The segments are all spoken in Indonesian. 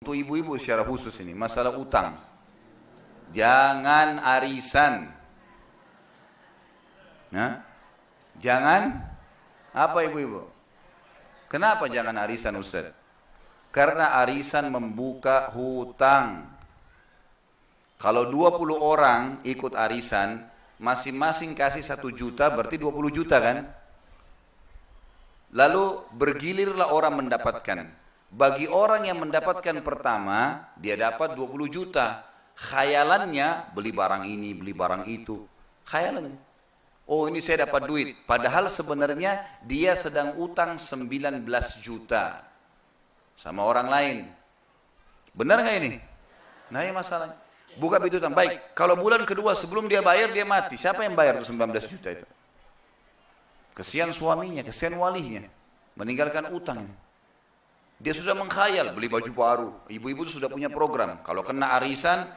untuk ibu-ibu secara khusus ini, masalah utang. Jangan arisan. Nah, jangan apa ibu-ibu? Kenapa jangan arisan Ustaz? Karena arisan membuka hutang. Kalau 20 orang ikut arisan, masing-masing kasih 1 juta, berarti 20 juta kan? Lalu bergilirlah orang mendapatkan. Bagi orang yang mendapatkan pertama, dia dapat 20 juta. Khayalannya, beli barang ini, beli barang itu. Khayalannya. Oh ini saya dapat duit. Padahal sebenarnya dia sedang utang 19 juta. Sama orang lain. Benar nggak ini? Nah ini masalahnya. Buka pintu utang. Baik, kalau bulan kedua sebelum dia bayar, dia mati. Siapa yang bayar 19 juta itu? Kesian suaminya, kesian walinya. Meninggalkan utang. Dia sudah mengkhayal, beli baju baru. Ibu-ibu itu sudah punya program. Kalau kena arisan,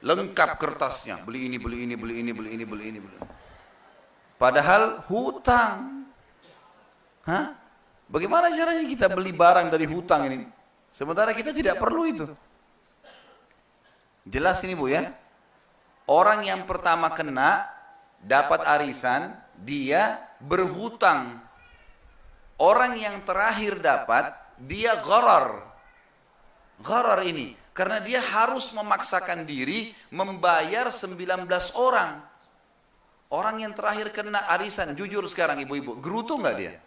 lengkap kertasnya. Beli ini, beli ini, beli ini, beli ini, beli ini, beli ini. Padahal hutang. Hah? Bagaimana caranya kita beli barang dari hutang ini? Sementara kita tidak perlu itu. Jelas ini Bu ya. Orang yang pertama kena dapat arisan, dia berhutang. Orang yang terakhir dapat, dia gharar. Gharar ini karena dia harus memaksakan diri membayar 19 orang. Orang yang terakhir kena arisan, jujur sekarang ibu-ibu, gerutu nggak dia?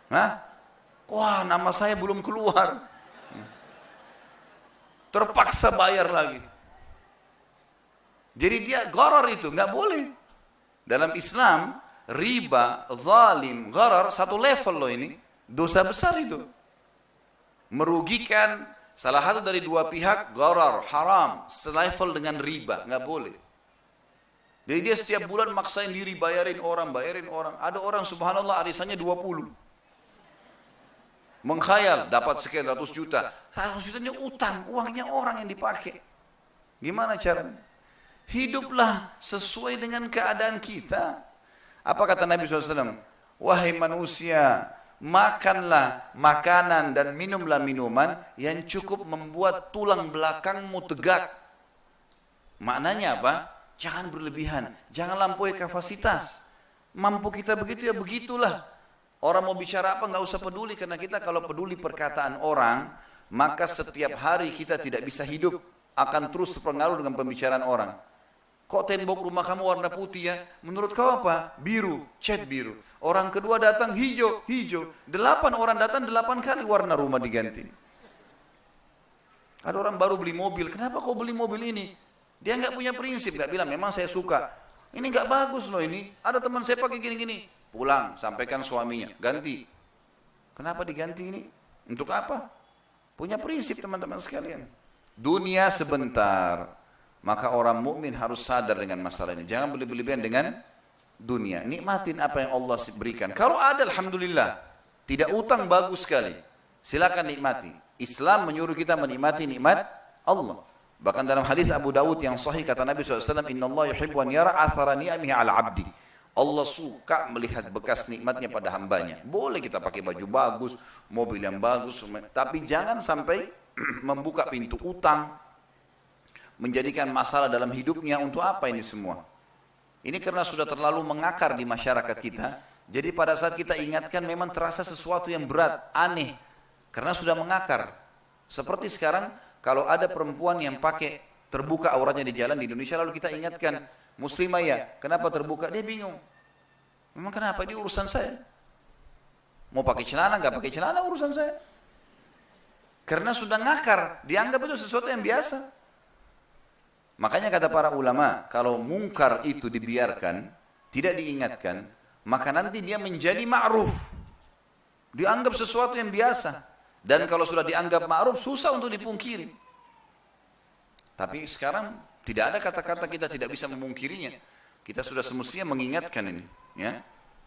Hah? Wah, nama saya belum keluar. Terpaksa bayar lagi. Jadi dia gharar itu, nggak boleh. Dalam Islam, riba, zalim, gharar, satu level loh ini. Dosa besar itu. Merugikan salah satu dari dua pihak, gharar, haram, selevel dengan riba, nggak boleh. Jadi dia setiap bulan maksain diri bayarin orang. Ada orang subhanallah arisannya 20. Mengkhayal dapat sekian ratus juta. 100 juta ini utang, uangnya orang yang dipakai. Gimana caranya? Hiduplah sesuai dengan keadaan kita. Apa kata Nabi SAW? Wahai manusia, makanlah makanan dan minumlah minuman yang cukup membuat tulang belakangmu tegak. Maknanya apa? Jangan berlebihan, jangan lampaui kapasitas. Mampu kita begitu ya begitulah. Orang mau bicara apa nggak usah peduli, karena kita kalau peduli perkataan orang, maka setiap hari kita tidak bisa hidup, akan terus terpengaruh dengan pembicaraan orang. Kok tembok rumah kamu warna putih ya? Menurut kau apa? Biru, cat biru. Orang kedua datang hijau, hijau. 8 orang datang 8 kali warna rumah diganti. Ada orang baru beli mobil, kenapa kau beli mobil ini? Dia nggak punya prinsip, nggak bilang memang saya suka. Ini nggak bagus loh ini. Ada teman saya pakai gini-gini. Pulang, sampaikan suaminya, ganti. Kenapa diganti ini? Untuk apa? Punya prinsip teman-teman sekalian. Dunia sebentar, maka orang mukmin harus sadar dengan masalah ini. Jangan berlebihan dengan dunia. Nikmatin apa yang Allah berikan. Kalau ada, alhamdulillah. Tidak utang, bagus sekali. Silakan nikmati. Islam menyuruh kita menikmati nikmat Allah. Bahkan dalam hadis Abu Dawud yang sahih kata Nabi SAW, Inna Allah yuhibbu an yara athara ni'amihi ala abdi. Allah suka melihat bekas nikmatnya pada hambanya. Boleh kita pakai baju bagus, mobil yang bagus, tapi jangan sampai membuka pintu utang, menjadikan masalah dalam hidupnya. Untuk apa ini semua? Ini karena sudah terlalu mengakar di masyarakat kita. Jadi pada saat kita ingatkan memang terasa sesuatu yang berat, aneh, karena sudah mengakar. Seperti sekarang kalau ada perempuan yang pakai terbuka auratnya di jalan di Indonesia, lalu kita ingatkan, Muslimah ya, kenapa terbuka? Dia bingung. Memang kenapa? Ini urusan saya. Mau pakai celana, nggak pakai celana, urusan saya. Karena sudah ngakar, dianggap itu sesuatu yang biasa. Makanya kata para ulama, kalau mungkar itu dibiarkan, tidak diingatkan, maka nanti dia menjadi ma'ruf. Dianggap sesuatu yang biasa. Dan kalau sudah dianggap ma'ruf, susah untuk dipungkiri. Tapi sekarang tidak ada kata-kata kita tidak bisa memungkirinya. Kita sudah semestinya mengingatkan ini, ya.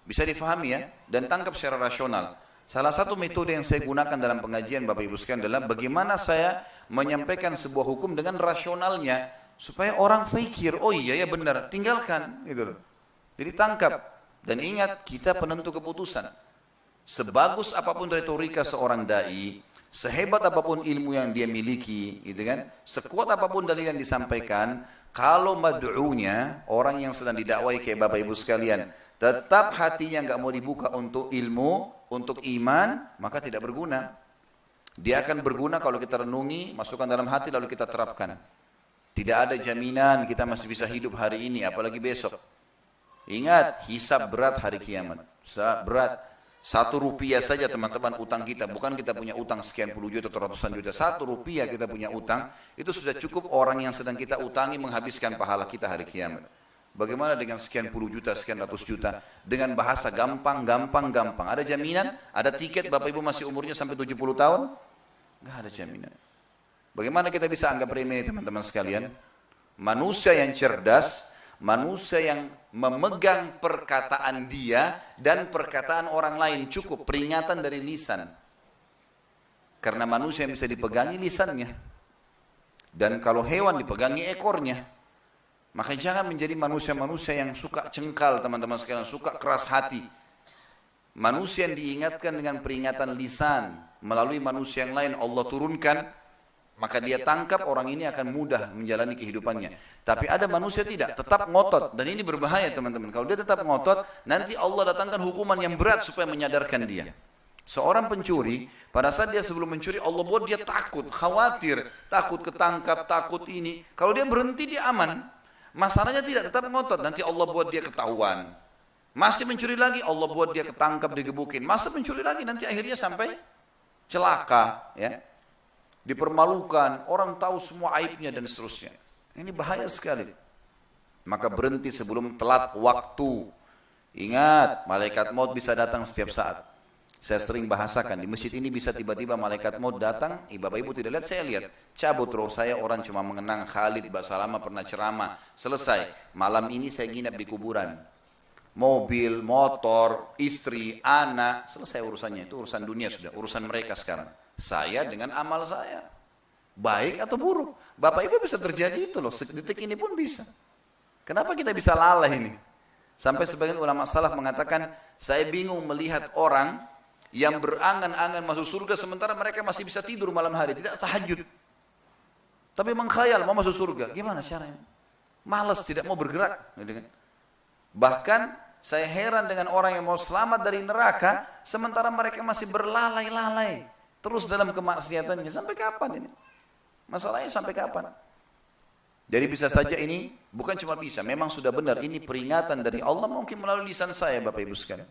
Bisa difahami ya, dan tangkap secara rasional. Salah satu metode yang saya gunakan dalam pengajian Bapak Ibu sekalian adalah bagaimana saya menyampaikan sebuah hukum dengan rasionalnya supaya orang pikir, oh iya ya benar, tinggalkan gitu loh. Jadi tangkap dan ingat kita penentu keputusan. Sebagus apapun retorika seorang dai, Sehebat apapun ilmu yang dia miliki, gitu kan? Sekuat apapun dalil yang disampaikan, kalau mad'unya, orang yang sedang didakwai kayak Bapak Ibu sekalian, tetap hatinya nggak mau dibuka untuk ilmu, untuk iman, maka tidak berguna. Dia akan berguna kalau kita renungi, masukkan dalam hati lalu kita terapkan. Tidak ada jaminan kita masih bisa hidup hari ini, apalagi besok. Ingat, hisab berat hari kiamat. Berat. 1 rupiah saja teman-teman utang kita, bukan kita punya utang sekian puluh juta atau ratusan juta. 1 rupiah kita punya utang, itu sudah cukup orang yang sedang kita utangi menghabiskan pahala kita hari kiamat. Bagaimana dengan sekian puluh juta, sekian ratus juta? Dengan bahasa gampang. Ada jaminan? Ada tiket Bapak Ibu masih umurnya sampai 70 tahun? Nggak ada jaminan. Bagaimana kita bisa anggap remeh teman-teman sekalian? Manusia yang cerdas, manusia yang memegang perkataan dia dan perkataan orang lain, cukup peringatan dari lisan. Karena manusia yang bisa dipegangi lisannya. Dan kalau hewan dipegangi ekornya. Maka jangan menjadi manusia-manusia yang suka cengkal teman-teman sekalian, suka keras hati. Manusia yang diingatkan dengan peringatan lisan, melalui manusia yang lain Allah turunkan, maka dia tangkap orang ini akan mudah menjalani kehidupannya. Tapi ada manusia tidak, tetap ngotot. Dan ini berbahaya teman-teman. Kalau dia tetap ngotot, nanti Allah datangkan hukuman yang berat supaya menyadarkan dia. Seorang pencuri, pada saat dia sebelum mencuri, Allah buat dia takut, khawatir, takut ketangkap, takut ini. Kalau dia berhenti, dia aman. Masalahnya tidak, tetap ngotot, nanti Allah buat dia ketahuan. Masih mencuri lagi, Allah buat dia ketangkap, digebukin. Masih mencuri lagi, nanti akhirnya sampai celaka, ya. Dipermalukan, orang tahu semua aibnya dan seterusnya. Ini bahaya sekali. Maka berhenti sebelum telat waktu. Ingat, malaikat maut bisa datang setiap saat. Saya sering bahasakan, di masjid ini bisa tiba-tiba malaikat maut datang, Bapak Ibu tidak lihat, saya lihat. Cabut roh saya, orang cuma mengenang Khalid Basalamah pernah ceramah. Selesai, malam ini saya nginap di kuburan. Mobil, motor, istri, anak, selesai urusannya. Itu urusan dunia sudah, urusan mereka sekarang. Saya dengan amal saya. Baik atau buruk. Bapak Ibu bisa terjadi itu loh, detik ini pun bisa. Kenapa kita bisa lalai ini? Sampai sebagian ulama salaf mengatakan, saya bingung melihat orang yang berangan-angan masuk surga sementara mereka masih bisa tidur malam hari, tidak tahajud. Tapi mengkhayal mau masuk surga, gimana caranya? Malas, tidak mau bergerak. Bahkan saya heran dengan orang yang mau selamat dari neraka, sementara mereka masih berlalai-lalai terus dalam kemaksiatannya. Sampai kapan ini? Masalahnya sampai kapan? Jadi bisa saja ini, bukan cuma bisa, memang sudah benar, ini peringatan dari Allah mungkin melalui lisan saya Bapak Ibu sekalian.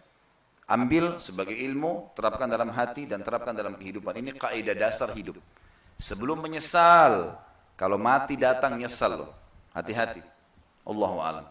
Ambil sebagai ilmu, terapkan dalam hati dan terapkan dalam kehidupan. Ini kaidah dasar hidup. Sebelum menyesal, kalau mati datang nyesal loh. Hati-hati. Allahu a'lam.